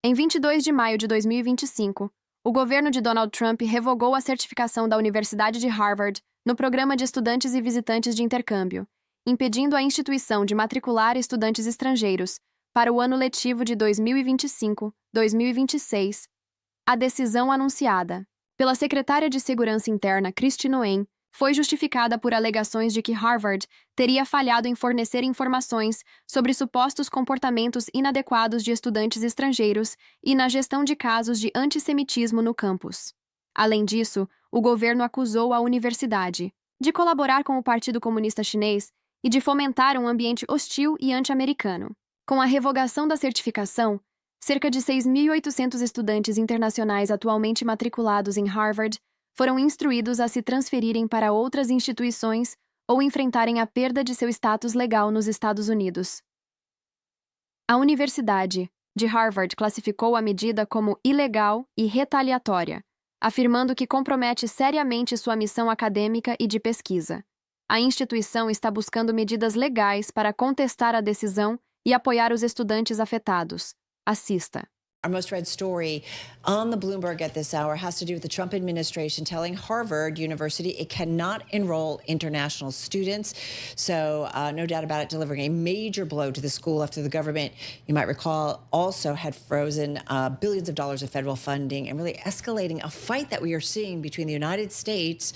Em 22 de maio de 2025, o governo de Donald Trump revogou a certificação da Universidade de Harvard no programa de estudantes e visitantes de intercâmbio, impedindo a instituição de matricular estudantes estrangeiros para o ano letivo de 2025-2026. A decisão anunciada pela secretária de Segurança Interna, foi justificada por alegações de que Harvard teria falhado em fornecer informações sobre supostos comportamentos inadequados de estudantes estrangeiros e na gestão de casos de antissemitismo no campus. Além disso, o governo acusou a universidade de colaborar com o Partido Comunista Chinês e de fomentar um ambiente hostil e anti-americano. Com a revogação da certificação, cerca de 6.800 estudantes internacionais atualmente matriculados em Harvard foram instruídos a se transferirem para outras instituições ou enfrentarem a perda de seu status legal nos Estados Unidos. A Universidade de Harvard classificou a medida como ilegal e retaliatória, afirmando que compromete seriamente sua missão acadêmica e de pesquisa. A instituição está buscando medidas legais para contestar a decisão e apoiar os estudantes afetados. Assista. Our most read story on the Bloomberg at this hour has to do with the Trump administration telling Harvard University it cannot enroll international students. So no doubt about it, delivering a major blow to the school after the government, you might recall, also had frozen billions of dollars of federal funding and really escalating a fight that we are seeing between the United States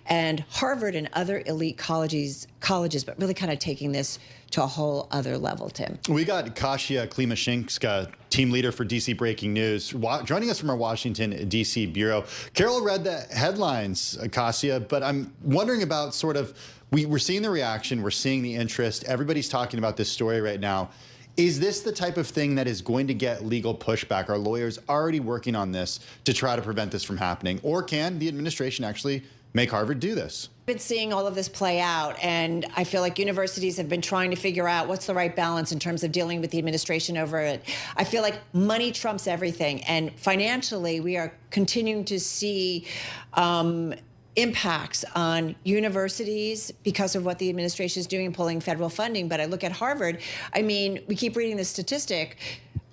and Harvard and other elite colleges, but really kind of taking this to a whole other level, Tim. We got Kasia Klimashinska, team leader for DC Breaking News, joining us from our Washington, D.C. bureau. Carol read the headlines, Kasia, but I'm wondering about sort of, we're seeing the reaction, we're seeing the interest, everybody's talking about this story right now. Is this the type of thing that is going to get legal pushback? Are lawyers already working on this to try to prevent this from happening? Or can the administration actually make Harvard do this? I've been seeing all of this play out, and I feel like universities have been trying to figure out what's the right balance in terms of dealing with the administration over it. I feel like money trumps everything, and financially, we are continuing to see impacts on universities because of what the administration is doing, pulling federal funding. But I look at Harvard, I mean, we keep reading this statistic.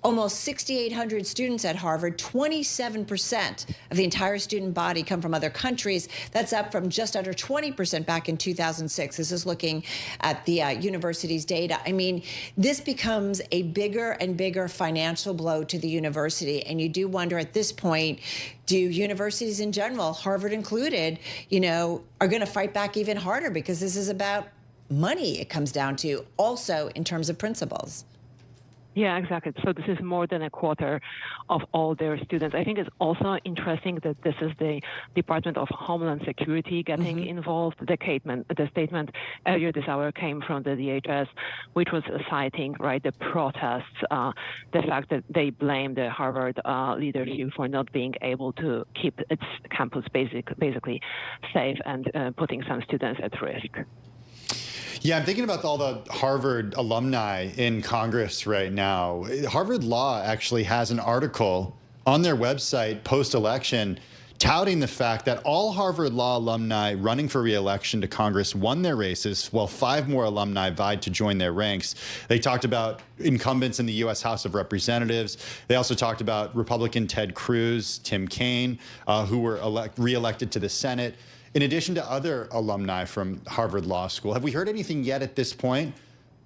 Almost 6,800 students at Harvard, 27% of the entire student body come from other countries. That's up from just under 20% back in 2006. This is looking at the university's data. I mean, this becomes a bigger and bigger financial blow to the university. And you do wonder at this point, do universities in general, Harvard included, are going to fight back even harder because this is about money it comes down to, also in terms of principles. Yeah, exactly. So this is more than a quarter of all their students. I think it's also interesting that this is the Department of Homeland Security getting involved. The statement earlier this hour came from the DHS, which was citing the protests, the fact that they blame the Harvard leadership for not being able to keep its campus basically safe and putting some students at risk. Yeah, I'm thinking about all the Harvard alumni in Congress right now. Harvard Law actually has an article on their website post-election touting the fact that all Harvard Law alumni running for re-election to Congress won their races, while 5 more alumni vied to join their ranks. They talked about incumbents in the U.S. House of Representatives. They also talked about Republican Ted Cruz, Tim Kaine, who were re-elected to the Senate, in addition to other alumni from Harvard Law School. Have we heard anything yet at this point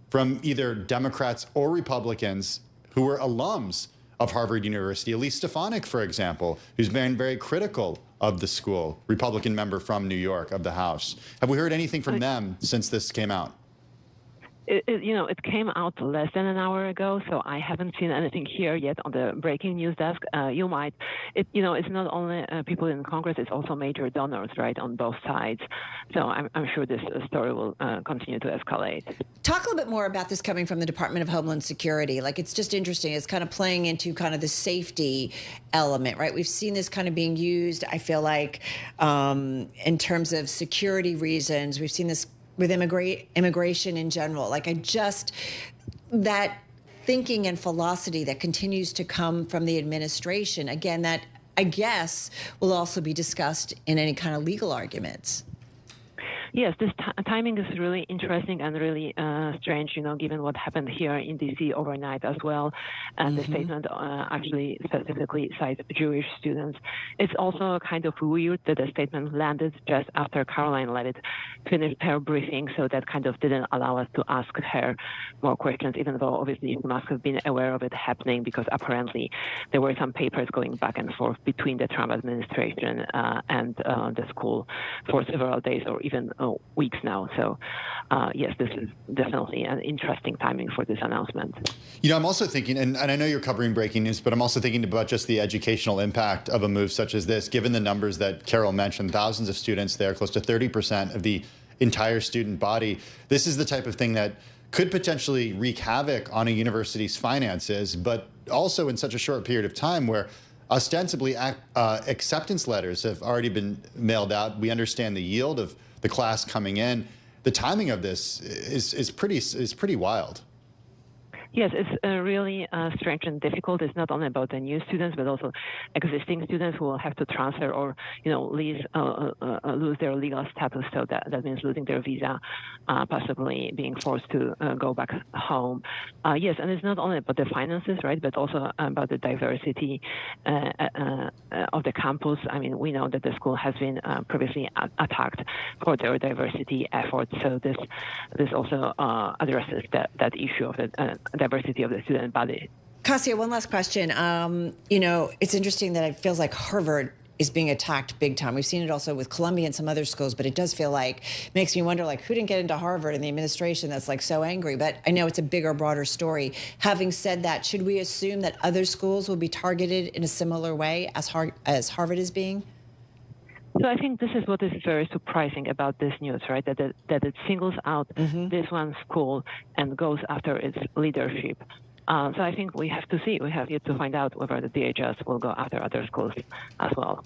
from either Democrats or Republicans who were alums of Harvard University? Elise Stefanik, for example, who's been very critical of the school, Republican member from New York of the House. Have we heard anything from them since this came out? It came out less than an hour ago, so I haven't seen anything here yet on the breaking news desk. You might. It's not only people in Congress; it's also major donors, on both sides. So I'm sure this story will continue to escalate. Talk a little bit more about this coming from the Department of Homeland Security. It's just interesting. It's kind of playing into kind of the safety element, right? We've seen this kind of being used, I feel like, in terms of security reasons. We've seen this with immigration in general. That thinking and philosophy that continues to come from the administration, again, that I guess will also be discussed in any kind of legal arguments. Yes, this timing is really interesting and really strange, given what happened here in D.C. overnight as well. And the statement actually specifically cites Jewish students. It's also kind of weird that the statement landed just after Caroline Levitt finished her briefing, so that kind of didn't allow us to ask her more questions, even though obviously she must have been aware of it happening, because apparently there were some papers going back and forth between the Trump administration and the school for several days or even weeks now. So, yes, this is definitely an interesting timing for this announcement. I'm also thinking, and I know you're covering breaking news, but I'm also thinking about just the educational impact of a move such as this, given the numbers that Carol mentioned, thousands of students there, close to 30% of the entire student body. This is the type of thing that could potentially wreak havoc on a university's finances, but also in such a short period of time where ostensibly acceptance letters have already been mailed out. We understand the yield of the class coming in. The timing of this is pretty wild. Yes, it's really strange and difficult. It's not only about the new students, but also existing students who will have to transfer or, lose their legal status. So that means losing their visa, possibly being forced to go back home. Yes, and it's not only about the finances, right, but also about the diversity of the campus. I mean, we know that the school has been previously attacked for their diversity efforts. So this also addresses that issue of the diversity of the student body. Kasia, one last question. It's interesting that it feels like Harvard is being attacked big time. We've seen it also with Columbia and some other schools, but it does feel makes me wonder, who didn't get into Harvard and the administration that's so angry? But I know it's a bigger, broader story. Having said that, should we assume that other schools will be targeted in a similar way as Harvard is being? So I think this is what is very surprising about this news, right? That it singles out this one school and goes after its leadership. So I think we have to see. We have yet to find out whether the DHS will go after other schools as well.